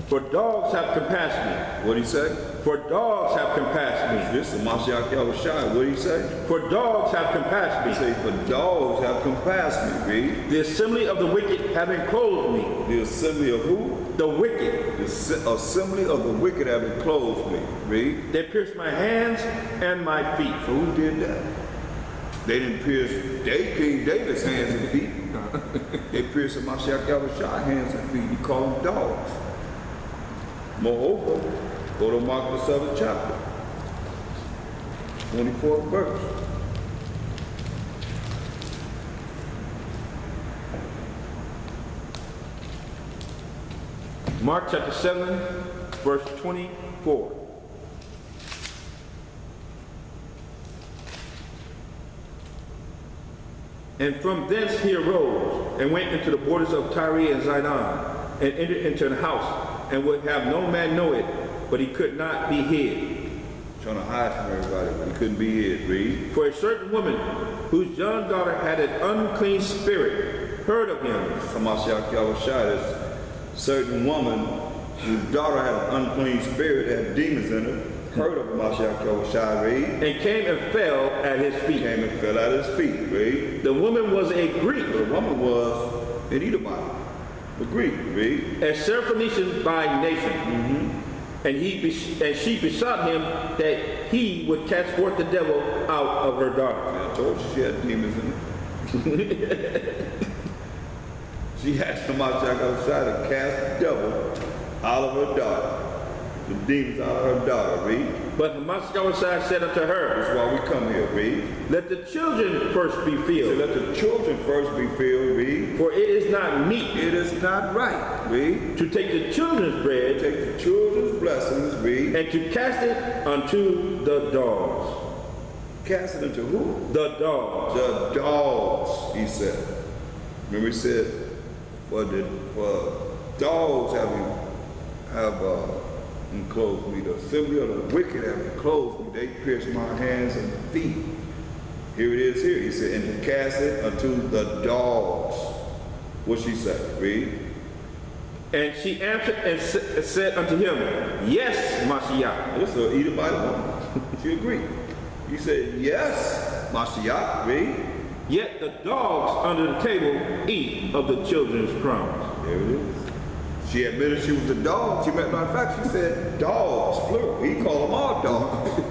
For dogs have compassed me. What did he say? For dogs have compassed me. This is Mashiach Yahushua. What did he say? For dogs have compassed He me. said, for dogs have compassed me. Read. The assembly of the wicked have enclosed me. The assembly of who? The wicked. The assembly of the wicked have enclosed me. Read. They pierced my hands and my feet. So who did that? They didn't pierce King David's hands and feet. They pierced Mashiach Yahushua's hands and feet. He called them dogs. Moreover, go to Mark the 7th chapter, 24th verse. Mark chapter 7, verse 24. And from thence he arose and went into the borders of Tyre and Zidon, and entered into the house, and would have no man know it, but he could not be hid. Trying to hide from everybody, but he couldn't be hid. Read. For a certain woman, whose young daughter had an unclean spirit, heard of him. Mashiach Yahushua, this certain woman whose daughter had an unclean spirit, had demons in her, heard of Mashiach Yahushua. Read. And came and fell at his feet. Came and fell at his feet. Read. The woman was a Greek. The woman was an Edomite. A Greek. Read. A Syrophoenician by nation. And she besought him that he would cast forth the devil out of her daughter. I told you she had demons in her. She asked Mashiach Yahushua to cast the devil out of her daughter. The demons out of her daughter. Read. But Mashiach said unto her, That's why we come here. Read. let the children first be So filled, let the children first be filled. Read. for it is not meet It is not right. Read. to take the children's bread Take the children's blessings. Read. and to cast it unto the dogs. Cast it into who? The dogs. The dogs, he said. Remember he said, for dogs have enclosed me. The assembly of the wicked have enclosed me. They pierced my hands and feet. Here it is here. He said, and to cast it unto the dogs. What she said? Read. And she answered and said unto him, yes, Mashiach. This is an Edomite woman. She agreed. He said, yes, Mashiach. Read. Yet the dogs under the table eat of the children's crumbs. There it is. She admitted she was a dog. She matter of fact, she said dogs, plural. He called them all dogs.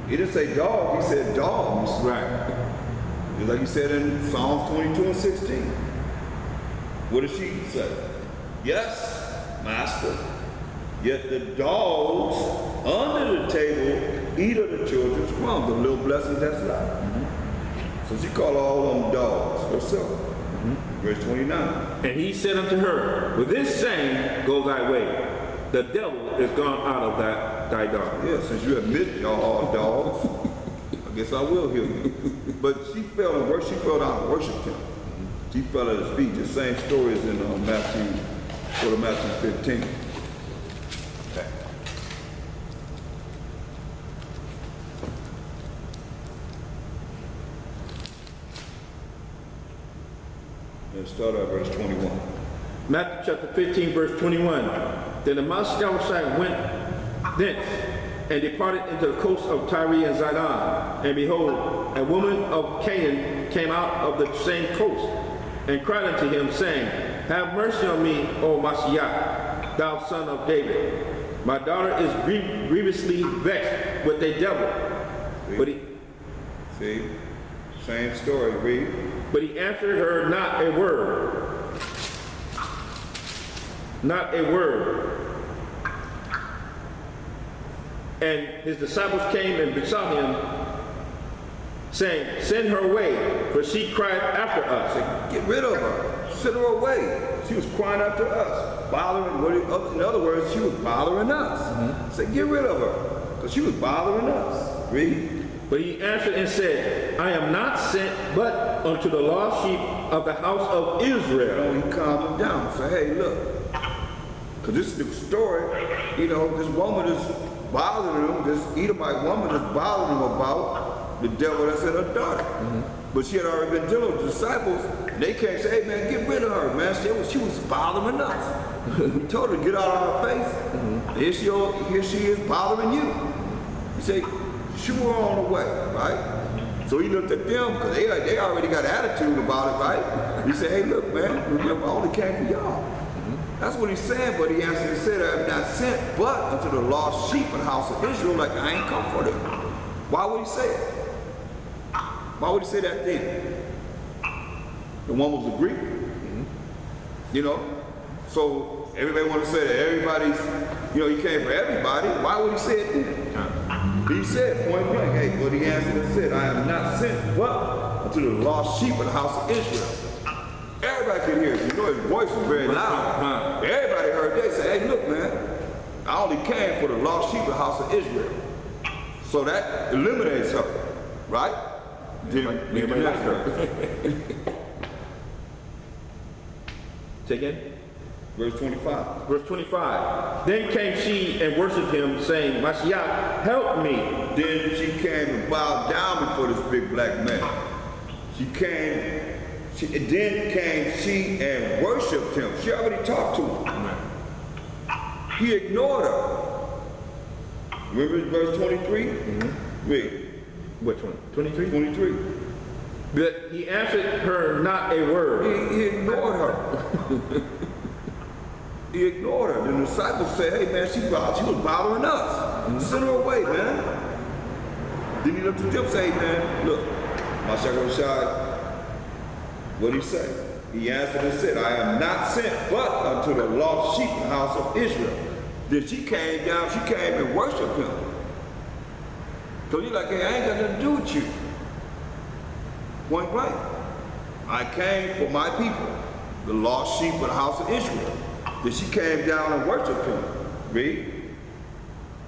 He didn't say dog, he said dogs. Right. Just like he said in Psalms 22 and 16. What did she say? Yes, master. Yet the dogs under the table eat of the children's crumbs, the little blessings that's left. So she called all of them dogs herself. Verse 29. And he said unto her, with this saying, go thy way. The devil is gone out of thy daughter. Yeah, since you admit y'all all dogs, I guess I will heal you. But she fell in worship. She fell down and worshiped him. She fell at his feet. The same story is in Matthew. Go to Matthew 15. Okay. Let's start at verse 21. Matthew chapter 15, verse 21. Then the Mashiach went thence and departed into the coast of Tyre and Zidon. And behold, a woman of Canaan came out of the same coast and cried unto him, saying, have mercy on me, O Mashiach, thou son of David. My daughter is grievously vexed with a devil. See? Same story. Read. But he answered her not a word. Not a word. And his disciples came and besought him, saying, send her away, for she cried after us. Get rid of her. Send her away. She was crying after us. Bothering, in other words, she was bothering us. Say, get rid of her. Because she was bothering us. Read. But he answered and said, I am not sent but unto the lost sheep of the house of Israel. He calmed him down. Say, hey, look. Because this is the story, this woman is bothering him, this Edomite woman is bothering him about the devil that's in her daughter. But she had already been dealing with the disciples. And they came and said, hey man, get rid of her, man. She was bothering us. We told her to get out of our face. Here she is bothering you. He said, shoot her on the way, right? So he looked at them, because they already got attitude about it, right? He said, hey look man, remember I only came for y'all. That's what he's saying, but he answered and said, I have not sent but unto the lost sheep of the house of Israel, like I ain't come for them. Why would he say it? Why would he say that then? The one was a Greek, you know? So everybody want to say that everybody's, he came for everybody. Why would he say it then? He said point blank, hey, but he answered and said, I am not sent but unto the lost sheep of the house of Israel. Everybody could hear it. His voice was very loud. Everybody heard that. They said, hey, look, man, I only came for the lost sheep of the house of Israel. So that eliminates her, right? Anybody like her? Say again? Verse 25. Verse 25. Then came she and worshipped him, saying, Mashiach, help me. Then she came and bowed down before this big black man. Then came she and worshipped him. She already talked to him. He ignored her. Remember verse 23? Read. Which one? 23? 23. But he answered her not a word. He ignored her. He ignored her. The disciples said, hey man, she was bothering us. Send her away, man. Then he looked at them and said, hey man, look, Mashiach Rashad, what did he say? He answered and said, I am not sent but unto the lost sheep of the house of Israel. Then she came down, she came and worshiped him. So you're like, hey, I ain't got nothing to do with you. Point blank. I came for my people, the lost sheep of the house of Israel. Then she came down and worshiped him. Read.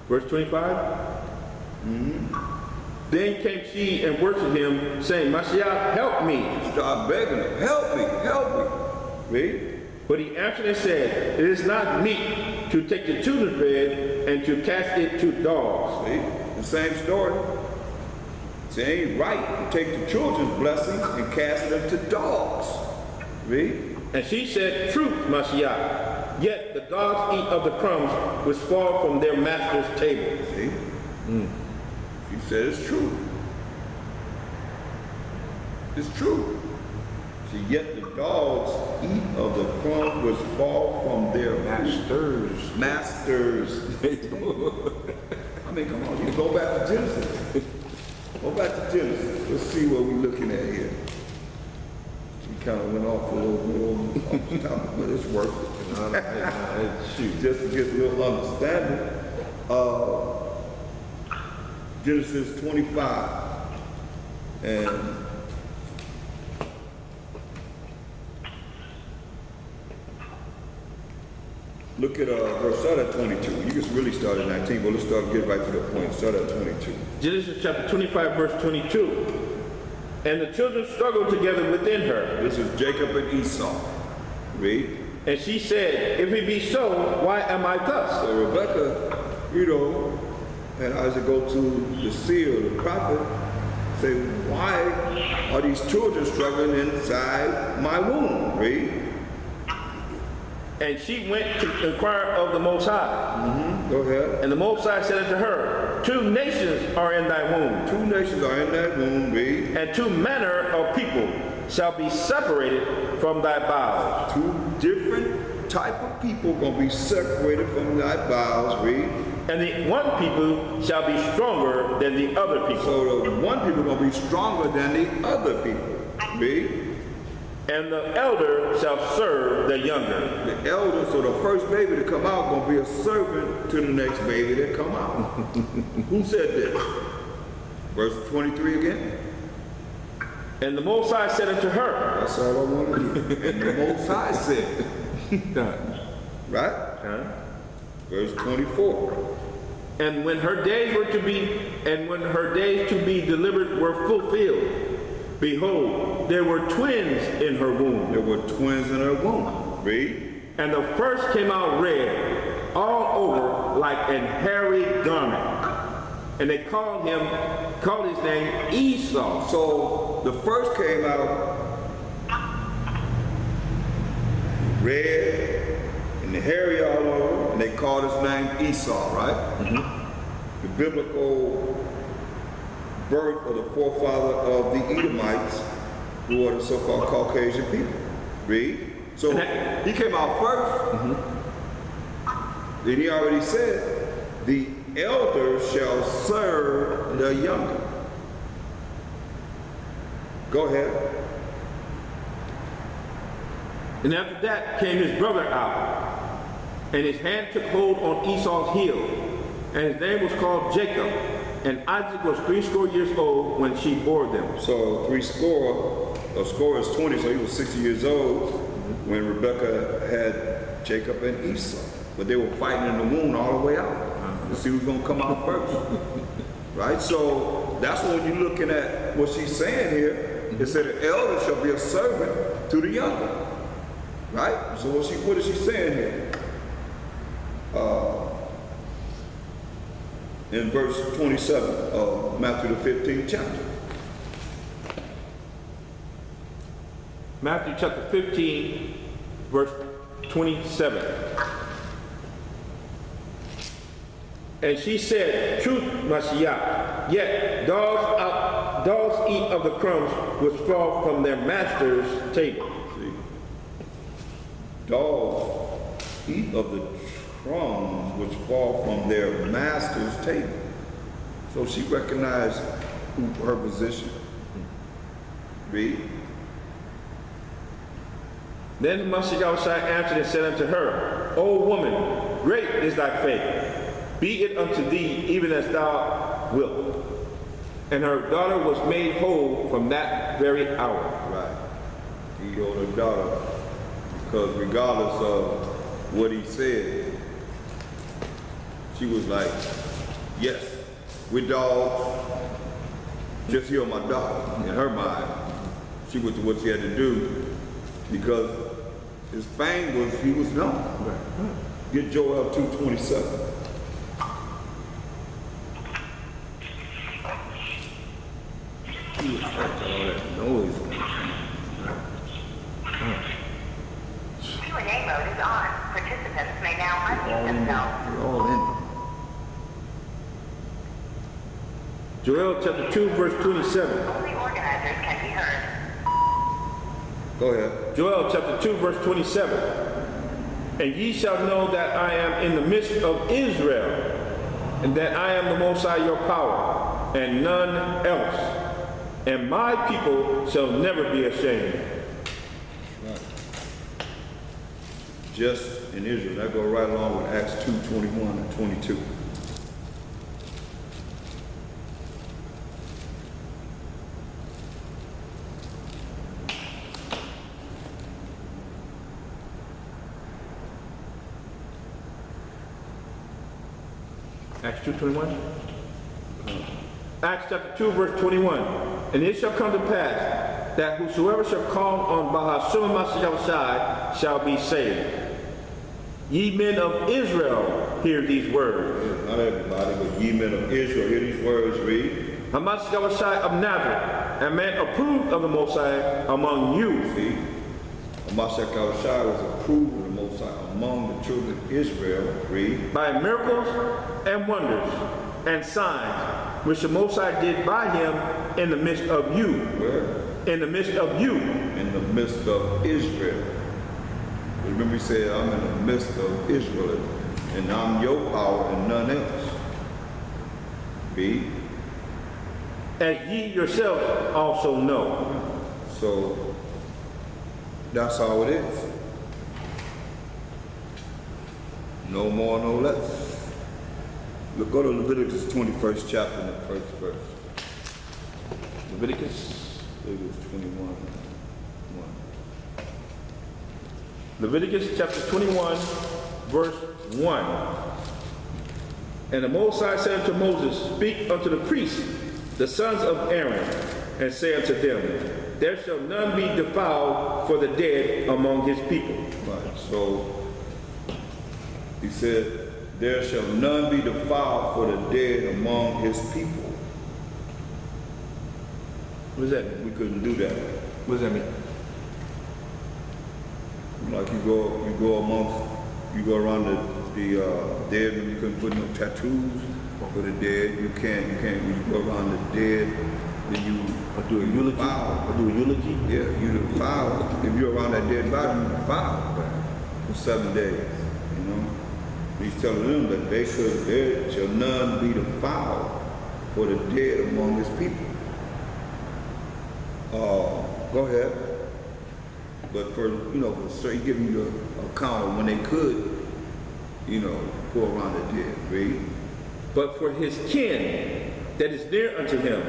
Verse 25. Then came she and worshipped him, saying, Mashiach, help me. Start begging him, help me, help me. Read. But he answered and said, it is not meet to take the children's bread and to cast it to dogs. See? The same story. It ain't right to take the children's blessings and cast them to dogs. Read. And she said, truth, Mashiach, yet the dogs eat of the crumbs which fall from their master's table. See? He said it's true. It's true. See, yet the dogs eat of the crumbs which fall from their masters. I mean, come on, you go back to Genesis. Go back to Genesis. Let's see what we're looking at here. We kind of went off a little bit off the topic, but it's worth it. Just to get a little understanding. Genesis 25 and look at start at 22. You can really start at 19, but let's get right to the point. Start at 22. Genesis chapter 25, verse 22. And the children struggled together within her. This is Jacob and Esau. Read. And she said, if it be so, why am I thus? So Rebecca, and Isaac go to the seer, the prophet, say, why are these children struggling inside my womb? Read. And she went to inquire of the Most High. Go ahead. And the Most High said unto her, 2 nations are in thy womb. 2 nations are in that womb. Read. And 2 manner of people shall be separated from thy bowels. 2 different type of people going to be separated from thy bowels. Read. And the one people shall be stronger than the other people. So the one people going to be stronger than the other people. Read. And the elder shall serve the younger. The elder, so the first baby to come out going to be a servant to the next baby that come out. Who said this? Verse 23 again. And the Most High said unto her. That's all I want to do. And the Most High said. Right? Verse 24. And when her days to be delivered were fulfilled, behold, there were twins in her womb. There were twins in her womb. Read. And the first came out red, all over like an hairy garment. And they called his name Esau. So the first came out red and the hairy all over, and they called his name Esau, right? The biblical birth of the forefather of the Edomites, who are the so-called Caucasian people. Read. So he came out first. Then he already said, the elder shall serve the younger. Go ahead. And after that came his brother out, and his hand took hold on Esau's heel, and his name was called Jacob. And Isaac was 80 years old when she bore them. So a score is 20, so he was 60 years old when Rebekah had Jacob and Esau. But they were fighting in the womb all the way out to see who's going to come out first. Right? So that's when you're looking at what she's saying here. It said the elder shall be a servant to the younger. Right? So what is she saying here? In verse 27 of Matthew the 15th chapter. Matthew chapter 15, verse 27. And she said, truth, Mashiach, yet dogs eat of the crumbs which fall from their master's table. See? Dogs eat of the crumbs which fall from their master's table. So she recognized her position. Read. Then Mashiach answered and said unto her, O woman, great is thy faith. Be it unto thee even as thou wilt. And her daughter was made whole from that very hour. Right. He healed her daughter because regardless of what he said, she was like, yes, we're dogs, just heal my daughter. In her mind, she went to what she had to do because his fame was, he was known. Right. Get Joel 2:27. He was like all that noise. Q&A mode is on. Participants may now unmute themselves. We're all in. Joel chapter 2, verse 27. Only organizers can be heard. Go ahead. Joel chapter 2, verse 27. And ye shall know that I am in the midst of Israel, and that I am the Most High your power, and none else. And my people shall never be ashamed. Right. Just in Israel. That go right along with Acts 2:21 and 22. Acts 2:21. Acts chapter 2, verse 21. And it shall come to pass that whosoever shall call on Bahashem Mashiach shall be saved. Ye men of Israel, hear these words. Not everybody, but ye men of Israel, hear these words, read. Hamashiach of Nazareth, a man approved of the Most High among you. See, Mashiach was approved of the Most High among the children of Israel, read. By miracles and wonders and signs, which the Most High did by him in the midst of you. Where? In the midst of you. In the midst of Israel. Remember he said, I'm in the midst of Israel, and I'm your power and none else. Read. As ye yourselves also know. So that's how it is. No more, no less. Look, go to Leviticus 21st chapter in the first verse. Leviticus 21. 1. Leviticus chapter 21, verse 1. And the Most High said unto Moses, speak unto the priests, the sons of Aaron, and say unto them, there shall none be defiled for the dead among his people. Right, so he said, there shall none be defiled for the dead among his people. What does that mean? We couldn't do that. What does that mean? Like you go around the dead, and you couldn't put no tattoos for the dead. You can't, when you go around the dead, then you Or do a eulogy? defile. Or do a eulogy? Yeah, you defile. If you're around that dead body, you defile for 7 days, you know. He's telling them that there shall none be defiled for the dead among his people. Go ahead. But for, so he giving you a account of when they could, go around the dead. Read. But for his kin that is near unto him,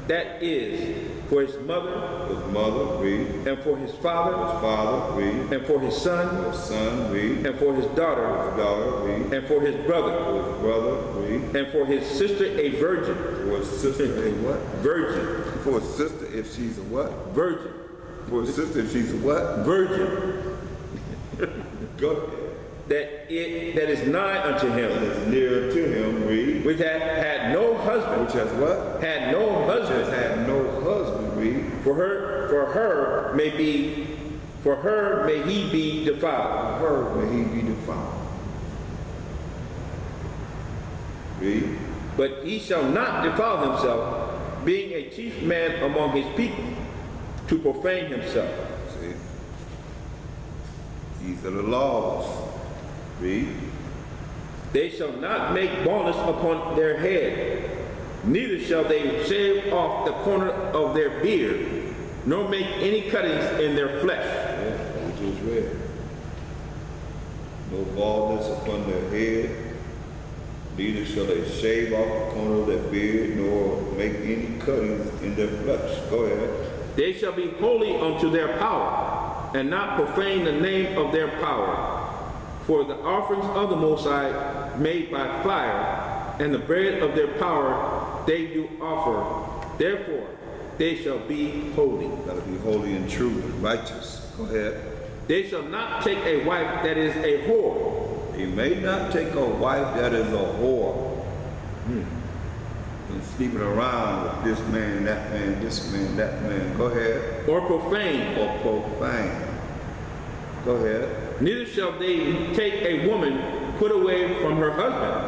that is, for his mother, His mother, read. and for his father, His father, read. and for his son, His son, read. and for his daughter, His daughter, read. and for his brother, For his brother, read. and for his sister a virgin. For his sister, a what? Virgin. For his sister, if she's a what? Virgin. For his sister, if she's a what? Virgin. Go ahead. That is nigh unto That him, is near to him, read. which had no husband, Which has what? had no Which has husband, had no husband, read. for her may he be defiled. Her may he be defiled. Read. But he shall not defile himself, being a chief man among his people, to profane himself. See? These are the laws. Read. They shall not make baldness upon their head, neither shall they shave off the corner of their beard, nor make any cuttings in their flesh. Yeah, that we just read. No baldness upon their head, neither shall they shave off the corner of their beard, nor make any cuttings in their flesh. Go ahead. They shall be holy unto their power, and not profane the name of their power. For the offerings of the Most High made by fire, and the bread of their power they do offer. Therefore they shall be holy. Gotta be holy and true and righteous. Go ahead. They shall not take a wife that is a whore, He may not take a wife that is a whore. And sleeping around with this man, that man, this man, that man. Go ahead. or profane. Or profane. Go ahead. Neither shall they take a woman put away from her husband,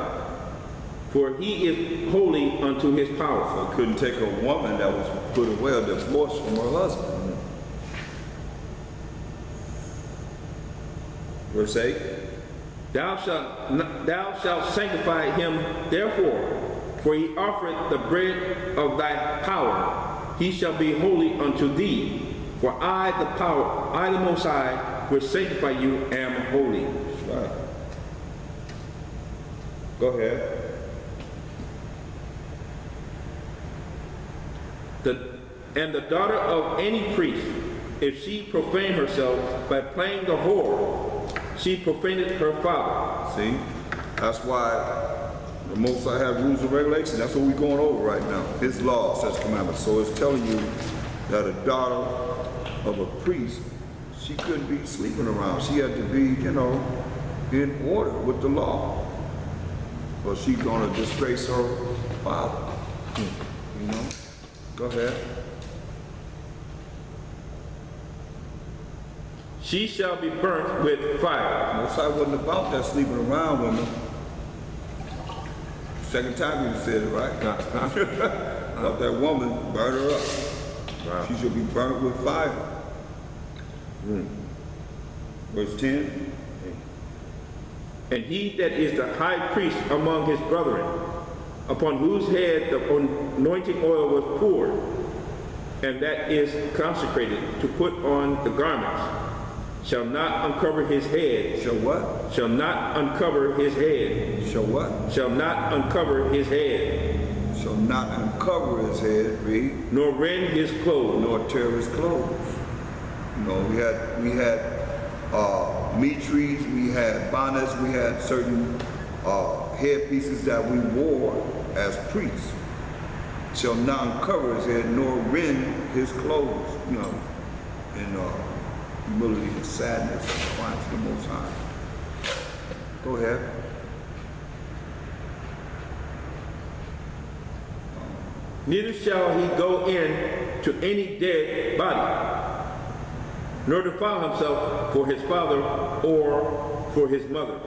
for he is holy unto his power. So couldn't take a woman that was put away or divorced from her husband. Verse 8. Thou shalt sanctify him therefore, for he offereth the bread of thy power. He shall be holy unto thee. For I, the Most High, which sanctify you, am holy. That's right. Go ahead. And the daughter of any priest, if she profane herself by playing the whore, she profaneth her father. See? That's why the Most High have rules and regulations. That's what we're going over right now. His law, such commandments. So it's telling you that a daughter of a priest, she couldn't be sleeping around. She had to be, in order with the law. Or she's gonna disgrace her father. Go ahead. She shall be burnt with fire. Most High wasn't about that sleeping around women. Second time he said it, right? About that woman, burn her up. Wow. She should be burnt with fire. Verse 10. And he that is the high priest among his brethren, upon whose head the anointing oil was poured, and that is consecrated to put on the garments, shall not uncover his head. Shall what? Shall not uncover his head. Shall what? Shall not uncover his head. Shall not uncover his head, read, Nor rend his clothes. nor tear his clothes. We had mitres, we had bonnets, we had certain headpieces that we wore as priests. Shall not uncover his head, nor rend his clothes, in humility and sadness and crying to the Most High. Go ahead. neither shall he go in to any dead body, nor defile himself for his father or for his mother,